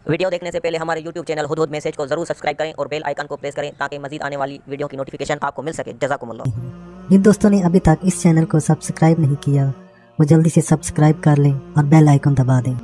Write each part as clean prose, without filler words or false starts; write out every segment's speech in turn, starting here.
Video देखने से पहले हमारे YouTube चैनल हुदहुद मैसेज को जरूर सब्सक्राइब करें और बेल आइकन को प्रेस करें ताकि मजीद आने वाली वीडियो की नोटिफिकेशन आपको मिल सके। जज़ाकुमुल्लाह। जिन दोस्तों ने अभी तक इस चैनल को सब्सक्राइब नहीं किया वो जल्दी से सब्सक्राइब कर लें और बेल आइकन दबा दें।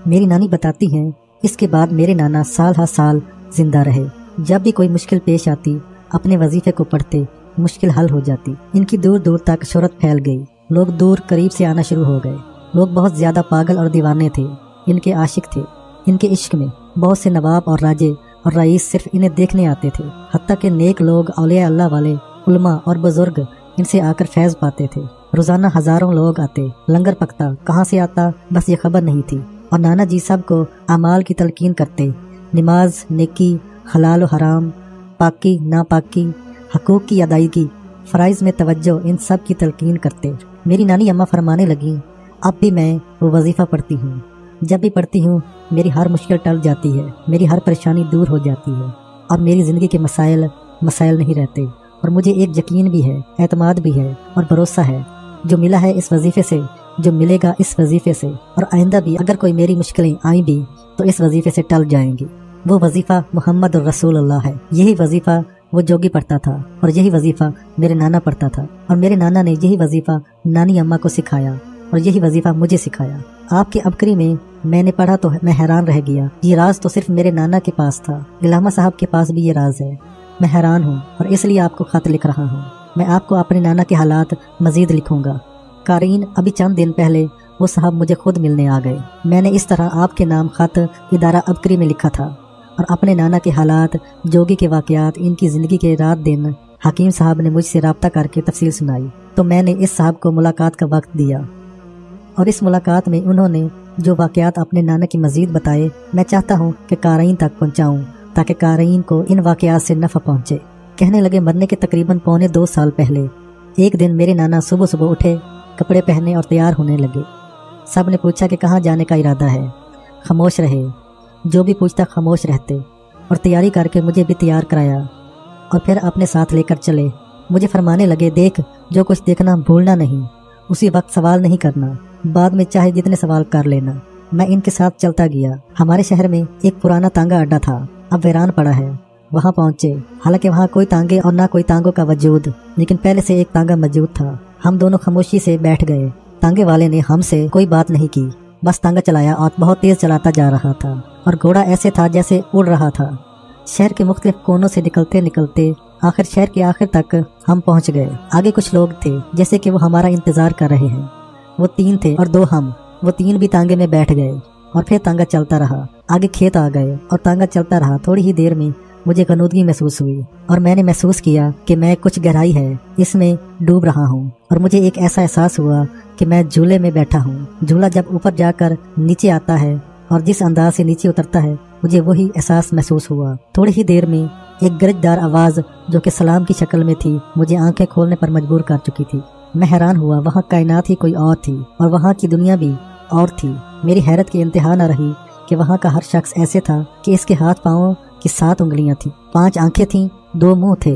मेरी नानी बताती हैं इसके बाद मेरे नाना साल हर साल जिंदा रहे। जब भी कोई मुश्किल पेश आती अपने वजीफे को पढ़ते मुश्किल हल हो जाती। इनकी दूर दूर तक शोहरत फैल गई। लोग दूर करीब से आना शुरू हो गए। लोग बहुत ज्यादा पागल और दीवाने थे। इनके आशिक थे। इनके इश्क में बहुत से नवाब और राजे और रईस सिर्फ इन्हें देखने आते थे। हत्ता के नेक लोग औलिया अल्लाह वाले उलमा और बुजुर्ग इनसे आकर फैज पाते थे। रोजाना हजारों लोग आते। लंगर पकता कहाँ से आता बस ये खबर नहीं थी। और नाना जी सब को अमाल की तलकीन करते। नमाज, नेकी, हलाल और हराम, पाकी नापाकी, हकूक की अदायगी, फ़राइज़ में तवज्जो, इन सब की तलकीन करते। मेरी नानी अम्मा फरमाने लगी अब भी मैं वो वजीफ़ा पढ़ती हूँ। जब भी पढ़ती हूँ मेरी हर मुश्किल टल जाती है। मेरी हर परेशानी दूर हो जाती है और मेरी ज़िंदगी के मसाइल नहीं रहते। और मुझे एक यकीन भी है, एतमाद भी है और भरोसा है जो मिला है इस वजीफ़े से, जो मिलेगा इस वजीफ़े से, और आइंदा भी अगर कोई मेरी मुश्किलें आई भी तो इस वजीफ़े से टल जाएंगी। वो वजीफ़ा मोहम्मद रसूलुल्लाह है। यही वजीफ़ा वो जोगी पढ़ता था और यही वजीफ़ा मेरे नाना पढ़ता था और मेरे नाना ने यही वजीफ़ा नानी अम्मा को सिखाया और यही वजीफ़ा मुझे सिखाया। आपके अबकरी में मैंने पढ़ा तो मैं हैरान रह गया। ये राज तो सिर्फ मेरे नाना के पास था। इलामा साहब के पास भी ये राज है। मैं हैरान हूँ और इसलिए आपको खत लिख रहा हूँ। मैं आपको अपने नाना के हालात मजीद लिखूंगा। कारीन, अभी चंद दिन पहले वो साहब मुझे खुद मिलने आ गए। मैंने इस तरह आपके नाम खत इदारा अबकरी में लिखा था और अपने नाना के हालात, जोगी के वाकयात, इनकी ज़िंदगी के रात दिन हकीम साहब ने मुझसे रब्ता करके तफसील सुनाई। तो मैंने इस साहब को मुलाकात का वक्त दिया और इस मुलाकात में उन्होंने जो वाकयात अपने नाना की मजीद बताए मैं चाहता हूँ कि कारीन तक पहुँचाऊँ ताकि कारीन को इन वाकयात से नफ़ा पहुँचे। कहने लगे मरने के तकरीबन पौने 2 साल पहले एक दिन मेरे नाना सुबह सुबह उठे, कपड़े पहने और तैयार होने लगे। सब ने पूछा कि कहाँ जाने का इरादा है। खामोश रहे। जो भी पूछता खामोश रहते और तैयारी करके मुझे भी तैयार कराया और फिर अपने साथ लेकर चले। मुझे फरमाने लगे देख, जो कुछ देखना भूलना नहीं, उसी वक्त सवाल नहीं करना, बाद में चाहे जितने सवाल कर लेना। मैं इनके साथ चलता गया। हमारे शहर में एक पुराना तांगा अड्डा था, अब वीरान पड़ा है। वहाँ पहुँचे। हालांकि वहाँ कोई तांगे और ना कोई तांगों का वजूद, लेकिन पहले से एक तांगा मौजूद था। हम दोनों खामोशी से बैठ गए। तांगे वाले ने हमसे कोई बात नहीं की, बस तांगा चलाया और बहुत तेज चलाता जा रहा था और घोड़ा ऐसे था जैसे उड़ रहा था। शहर के मुख्तलिफ कोनों से निकलते निकलते आखिर शहर के आखिर तक हम पहुंच गए। आगे कुछ लोग थे जैसे कि वो हमारा इंतजार कर रहे हैं। वो 3 थे और 2 हम। वो 3 भी तांगे में बैठ गए और फिर तांगा चलता रहा। आगे खेत आ गए और तांगा चलता रहा। थोड़ी ही देर में मुझे गनूदगी महसूस हुई और मैंने महसूस किया कि मैं कुछ गहराई है इसमें डूब रहा हूँ और मुझे एक ऐसा एहसास हुआ कि मैं झूले में बैठा हूँ। झूला जब ऊपर जाकर नीचे आता है और जिस अंदाज से नीचे उतरता है मुझे वही एहसास महसूस हुआ। थोड़ी ही देर में एक गरजदार आवाज जो कि सलाम की शक्ल में थी मुझे आंखें खोलने पर मजबूर कर चुकी थी। मैं हैरान हुआ। वहाँ कायनात ही कोई और थी और वहाँ की दुनिया भी और थी। मेरी हैरत की इंतहा न रही कि वहाँ का हर शख्स ऐसे था कि इसके हाथ पाँव की 7 उंगलियां थी, 5 आंखें थीं, 2 मुंह थे,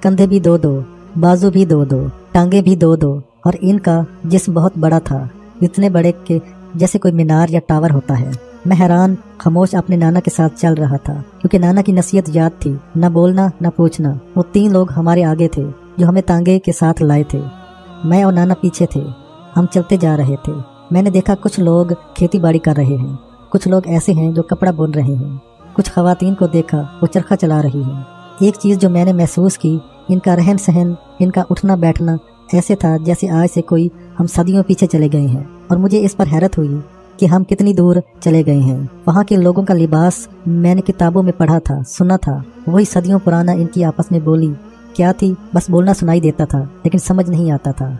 कंधे भी 2-2, बाजू भी 2-2, टांगे भी 2-2 और इनका जिस्म बहुत बड़ा था, इतने बड़े कि जैसे कोई मीनार या टावर होता है। मैं हैरान खामोश अपने नाना के साथ चल रहा था क्योंकि नाना की नसीहत याद थी, न बोलना न पूछना। वो 3 लोग हमारे आगे थे जो हमें तांगे के साथ लाए थे। मैं और नाना पीछे थे। हम चलते जा रहे थे। मैंने देखा कुछ लोग खेती बाड़ी कर रहे हैं, कुछ लोग ऐसे हैं जो कपड़ा बुन रहे हैं, कुछ खवातीन को देखा वो चरखा चला रही हैं। एक चीज़ जो मैंने महसूस की, इनका रहन सहन, इनका उठना बैठना ऐसे था जैसे आज से कोई हम सदियों पीछे चले गए हैं। और मुझे इस पर हैरत हुई कि हम कितनी दूर चले गए हैं। वहाँ के लोगों का लिबास मैंने किताबों में पढ़ा था, सुना था। वही सदियों पुराना इनकी आपस में बोली क्या थी, बस बोलना सुनाई देता था लेकिन समझ नहीं आता था।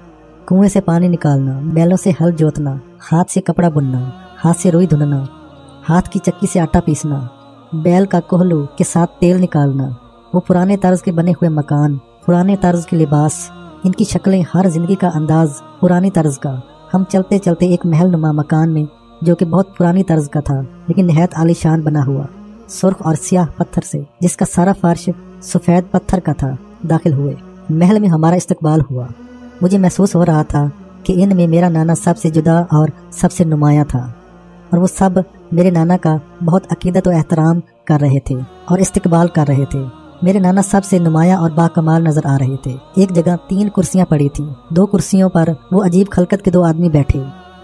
कुएं से पानी निकालना, बैलों से हल जोतना, हाथ से कपड़ा बुनना, हाथ से रुई धुनना, हाथ की चक्की से आटा पीसना, बैल का कोहलू के साथ तेल निकालना, वो पुराने तर्ज के बने हुए मकान, पुराने तर्ज के लिबास, इनकी शक्लें, हर जिंदगी का अंदाज पुरानी तर्ज का। हम चलते चलते एक महल नुमा मकान में जो कि बहुत पुरानी तर्ज का था लेकिन नहायत आलीशान बना हुआ, सुर्ख और स्याह पत्थर से, जिसका सारा फर्श सफेद पत्थर का था, दाखिल हुए। महल में हमारा इस्तकबाल हुआ। मुझे महसूस हो रहा था कि इनमें मेरा नाना सबसे जुदा और सबसे नुमाया था और वो सब मेरे नाना का बहुत अकीदत और एहतराम कर रहे थे और इस्तकबाल कर रहे थे। मेरे नाना सबसे नुमाया और बाकमाल नजर आ रहे थे। एक जगह 3 कुर्सियां पड़ी थी। 2 कुर्सियों पर वो अजीब खलकत के 2 आदमी बैठे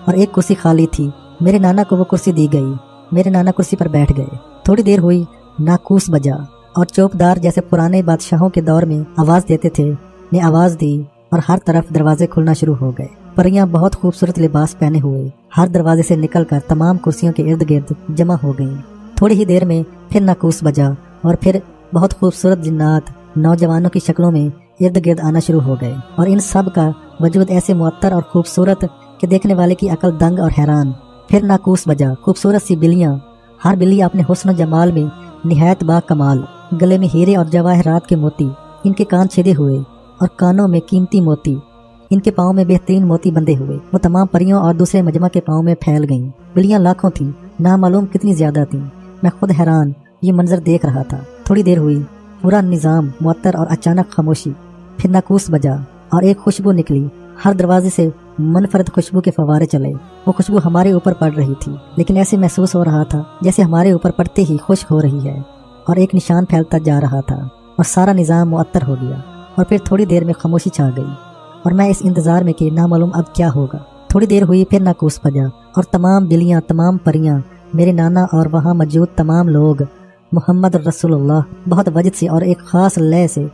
और एक कुर्सी खाली थी। मेरे नाना को वो कुर्सी दी गई। मेरे नाना कुर्सी पर बैठ गए। थोड़ी देर हुई, नाकूस बजा और चौकदार जैसे पुराने बादशाहों के दौर में आवाज देते थे ने आवाज दी और हर तरफ दरवाजे खुलना शुरू हो गए। परियां बहुत खूबसूरत लिबास पहने हुए हर दरवाजे से निकलकर तमाम कुर्सियों के इर्द गिर्द जमा हो गईं। थोड़ी ही देर में फिर नाकूस बजा और फिर बहुत खूबसूरत जिन्नात नौजवानों की शक्लों में इर्द गिर्द आना शुरू हो गए और इन सब का वजूद ऐसे मुअत्तर और खूबसूरत कि देखने वाले की अकल दंग और हैरान। फिर नाकूस बजा। खूबसूरत सी बिल्लियां, हर बिल्ली अपने हुस्न और जमाल में निहायत बा कमाल, गले में हीरे और जवाहरात के मोती, इनके कान छेदे हुए और कानों में कीमती मोती, इनके पाँव में बेहतरीन मोती बंधे हुए। वो तमाम परियों और दूसरे मजमा के पाँव में फैल गईं। बिल्लियां लाखों थीं, नामालूम कितनी ज्यादा थीं। मैं खुद हैरान ये मंजर देख रहा था। थोड़ी देर हुई, पूरा निजाम मुअत्तर और अचानक खामोशी। फिर नाकूस बजा और एक खुशबू निकली। हर दरवाजे से मनफरद खुशबू के फवारे चले। वो खुशबू हमारे ऊपर पड़ रही थी, लेकिन ऐसे महसूस हो रहा था जैसे हमारे ऊपर पड़ते ही खुश्क हो रही है और एक निशान फैलता जा रहा था और सारा निजाम मुअत्तर हो गया। और फिर थोड़ी देर में खामोशी छा गई और मैं इस इंतजार में कि नामालूम अब क्या होगा। थोड़ी देर हुई, फिर नाकूस बजा और तमाम बिल्लियां, तमाम परियां, मेरे नाना और वहाँ मौजूद तमाम लोग मोहम्मद रसूलुल्लाह बहुत वजद से और एक खास लय से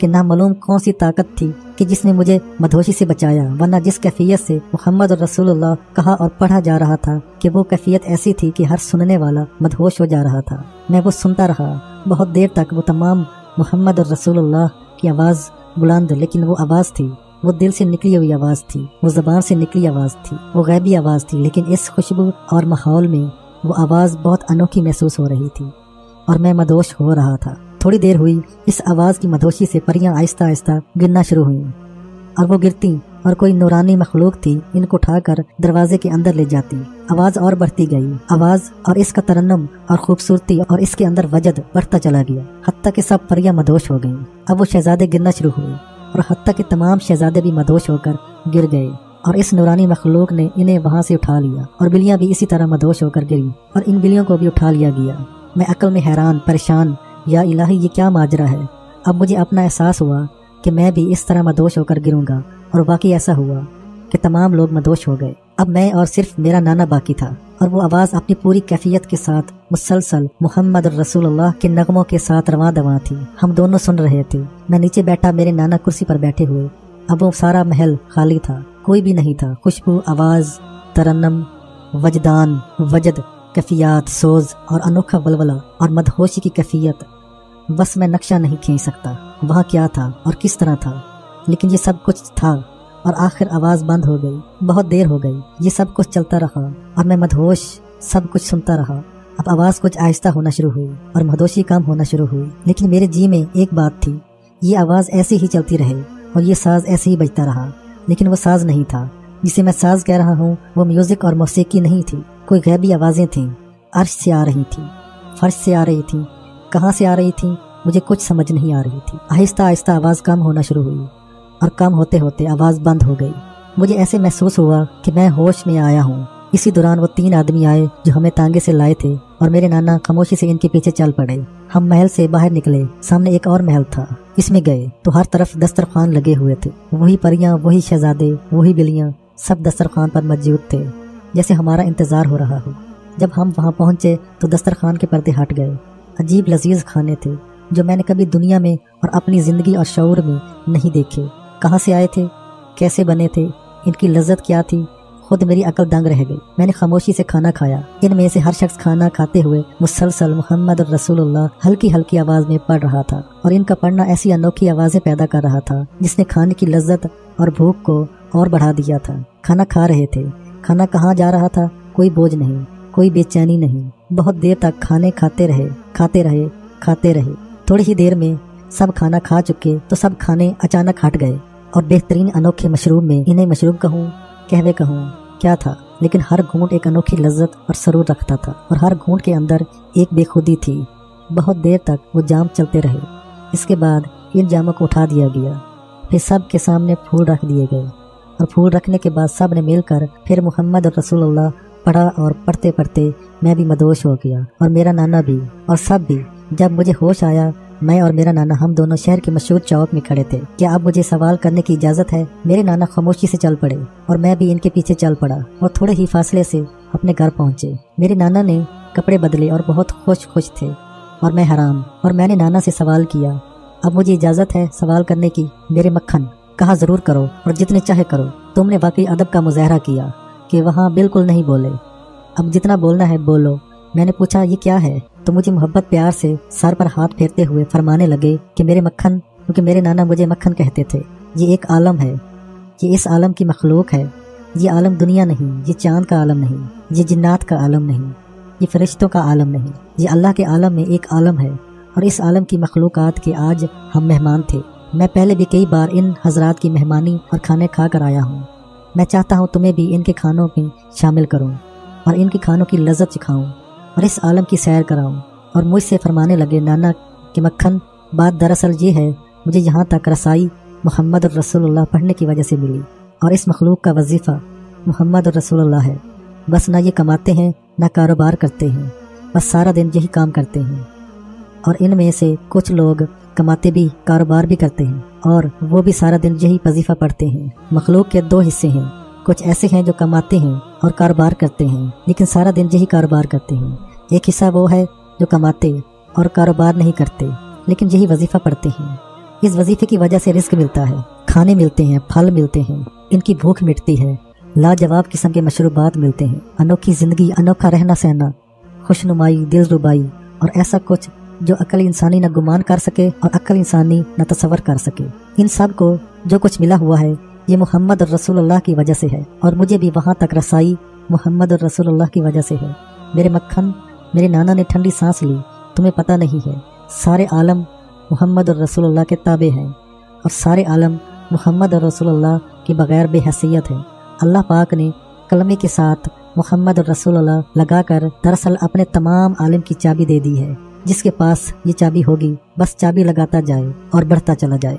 कि नामालूम कौन सी ताकत थी कि जिसने मुझे मदहोशी से बचाया, वरना जिस कैफियत से मोहम्मद रसूलुल्लाह कहा और पढ़ा जा रहा था कि वो कैफियत ऐसी थी कि हर सुनने वाला मदहोश हो जा रहा था। मैं वो सुनता रहा बहुत देर तक। वो तमाम मोहम्मद रसूलुल्लाह की आवाज़ बुलंद, लेकिन वो आवाज़ थी, वो दिल से निकली हुई आवाज़ थी, वो ज़बान से निकली आवाज़ थी, वो गैबी आवाज़ थी, लेकिन इस खुशबू और माहौल में वो आवाज़ बहुत अनोखी महसूस हो रही थी और मैं मदहोश हो रहा था। थोड़ी देर हुई, इस आवाज़ की मदहोशी से परियां आहिस्ता आहिस्ता गिरना शुरू हुईं और वो गिरती और कोई नूरानी मखलूक थी इनको उठाकर दरवाजे के अंदर ले जाती। आवाज़ और बढ़ती गई, आवाज़ और इसका तरन्नुम और खूबसूरती और इसके अंदर वजद बढ़ता चला गया, हत्ता कि सब परियां मदहोश हो गईं। अब वो शहजादे गिरना शुरू हुए और हत्ता कि तमाम शहजादे भी मदहोश होकर गिर गए और इस नूरानी मखलूक ने इन्हें वहाँ से उठा लिया और बिल्लियाँ भी इसी तरह मदहोश होकर गिरी और इन बिल्लियों को भी उठा लिया गया। मैं अक्ल में हैरान, परेशान, या इलाही ये क्या माजरा है। अब मुझे अपना एहसास हुआ कि मैं भी इस तरह मदहोश होकर गिरूंगा और वाकई ऐसा हुआ कि तमाम लोग मदहोश हो गए। अब मैं और सिर्फ मेरा नाना बाकी था और वो आवाज़ अपनी पूरी कैफियत के साथ मुसलसल मोहम्मद रसूलुल्लाह के नगमों के साथ रवां दवां थी। हम दोनों सुन रहे थे। मैं नीचे बैठा, मेरे नाना कुर्सी पर बैठे हुए। अब वो सारा महल खाली था, कोई भी नहीं था। खुशबू, आवाज़, तरन्नम, वजदान, वजद, कैफियत, सोज और अनोखा वलवला और मदहोशी की कैफियत, बस मैं नक्शा नहीं खींच सकता वहाँ क्या था और किस तरह था, लेकिन ये सब कुछ था और आखिर आवाज़ बंद हो गई। बहुत देर हो गई, ये सब कुछ चलता रहा और मैं मदहोश सब कुछ सुनता रहा। अब आवाज़ कुछ आहिस्ता होना शुरू हुई और मदहोशी कम होना शुरू हुई, लेकिन मेरे जी में एक बात थी, ये आवाज़ ऐसी ही चलती रहे और ये साज ऐसे ही बजता रहा। लेकिन वो साज नहीं था जिसे मैं साज कह रहा हूँ, वो म्यूजिक और मौसीकी नहीं थी। कोई गैबी आवाज़ें थीं, अर्श से आ रही थी, फर्श से आ रही थी, कहाँ से आ रही थी मुझे कुछ समझ नहीं आ रही थी। आहिस्ता आहिस्ता आवाज़ कम होना शुरू हुई और कम होते होते आवाज़ बंद हो गई। मुझे ऐसे महसूस हुआ कि मैं होश में आया हूँ। इसी दौरान वो 3 आदमी आए जो हमें तांगे से लाए थे और मेरे नाना खामोशी से इनके पीछे चल पड़े। हम महल से बाहर निकले, सामने एक और महल था, इसमें गए तो हर तरफ दस्तरखान लगे हुए थे। वही परियां, वही शहजादे, वही बिल्लियां, सब दस्तरखान पर मौजूद थे, जैसे हमारा इंतजार हो रहा हो। जब हम वहाँ पहुँचे तो दस्तरखान के पर्दे हट गए। अजीब लजीज खाने थे जो मैंने कभी दुनिया में और अपनी ज़िंदगी और शऊर में नहीं देखे। कहाँ से आए थे, कैसे बने थे, इनकी लज्जत क्या थी, खुद मेरी अकल दंग रह गई। मैंने खामोशी से खाना खाया। इनमें से हर शख्स खाना खाते हुए मुसलसल मोहम्मद रसूलुल्लाह हल्की हल्की आवाज़ में पढ़ रहा था और इनका पढ़ना ऐसी अनोखी आवाज़ें पैदा कर रहा था जिसने खाने की लज्जत और भूख को और बढ़ा दिया था। खाना खा रहे थे, खाना कहाँ जा रहा था, कोई बोझ नहीं, कोई बेचैनी नहीं। बहुत देर तक खाने खाते रहे, खाते रहे, खाते रहे। थोड़ी ही देर में सब खाना खा चुके तो सब खाने अचानक हट गए और बेहतरीन अनोखे मशरूब में, इन्हें मशरूब कहूँ, कहवे कहूँ, क्या था, लेकिन हर घूंट एक अनोखी लज्जत और सरूर रखता था और हर घूंट के अंदर एक बेखुदी थी। बहुत देर तक वो जाम चलते रहे। इसके बाद इन जामों को उठा दिया गया, फिर सब के सामने फूल रख दिए गए और फूल रखने के बाद सब ने मिलकर फिर मोहम्मद रसूलुल्लाह पढ़ा और पढ़ते पढ़ते मैं भी मदहोश हो गया और मेरा नाना भी और सब भी। जब मुझे होश आया, मैं और मेरा नाना हम दोनों शहर के मशहूर चौक में खड़े थे। क्या अब मुझे सवाल करने की इजाज़त है? मेरे नाना खामोशी से चल पड़े और मैं भी इनके पीछे चल पड़ा और थोड़े ही फासले से अपने घर पहुंचे। मेरे नाना ने कपड़े बदले और बहुत खुश थे और मैं हैरान। और मैंने नाना से सवाल किया, अब मुझे इजाज़त है सवाल करने की? मेरे मक्खन, कहा ज़रूर करो और जितने चाहे करो। तुमने वाकई अदब का मुजाहरा किया कि वहाँ बिल्कुल नहीं बोले। अब जितना बोलना है बोलो। मैंने पूछा, ये क्या है? तो मुझे मोहब्बत प्यार से सर पर हाथ फेरते हुए फरमाने लगे कि मेरे मक्खन, क्योंकि मेरे नाना मुझे मक्खन कहते थे, ये एक आलम है, ये इस आलम की मखलूक है। ये आलम दुनिया नहीं, ये चांद का आलम नहीं, ये जिन्नात का आलम नहीं, ये फरिश्तों का आलम नहीं, ये अल्लाह के आलम में एक आलम है। और इस आलम की मखलूकात के आज हम मेहमान थे। मैं पहले भी कई बार इन हजरात की मेहमानी और खाने खा कर आया हूँ। मैं चाहता हूँ तुम्हें भी इनके खानों में शामिल करूँ और इनके खानों की लज्जत सिखाऊँ और इस आलम की सैर कराऊँ। और मुझसे फरमाने लगे, नाना के मक्खन, बात दरअसल ये है, मुझे यहाँ तक रसाई मोहम्मद रसूलुल्लाह पढ़ने की वजह से मिली और इस मखलूक का वजीफ़ा मोहम्मद रसूलुल्लाह है। बस ना ये कमाते हैं ना कारोबार करते हैं, बस सारा दिन यही काम करते हैं। और इनमें से कुछ लोग कमाते भी कारोबार भी करते हैं और वो भी सारा दिन यही वजीफ़ा पढ़ते हैं। मखलूक के दो हिस्से हैं, कुछ ऐसे हैं जो कमाते हैं और कारोबार करते हैं लेकिन सारा दिन यही कारोबार करते हैं। एक हिस्सा वो है जो कमाते और कारोबार नहीं करते लेकिन यही वजीफ़ा पढ़ते हैं। इस वजीफे की वजह से रिस्क मिलता है, खाने मिलते हैं, फल मिलते हैं, इनकी भूख मिटती है, लाजवाब किस्म के मशरूबात मिलते हैं, अनोखी जिंदगी, अनोखा रहना सहना, खुशनुमाई, दिलरुबाई और ऐसा कुछ जो अक्ल इंसानी न गुमान कर सके और अक्ल इंसानी न तसव्वुर कर सके। इन सब को जो कुछ मिला हुआ है ये मोहम्मद रसूलुल्लाह की वजह से है और मुझे भी वहाँ तक रसाई मोहम्मद रसूलुल्लाह की वजह से है। मेरे मक्खन, मेरे नाना ने ठंडी सांस ली। तुम्हें पता नहीं है, सारे आलम मोहम्मद रसूलुल्लाह के ताबे हैं और सारे आलम मोहम्मद रसूलुल्लाह के बगैर बेहैसियत है। अल्लाह पाक ने कलमे के साथ मोहम्मद रसूलुल्लाह लगाकर दरअसल अपने तमाम आलम की चाबी दे दी है। जिसके पास ये चाबी होगी बस चाबी लगाता जाए और बढ़ता चला जाए।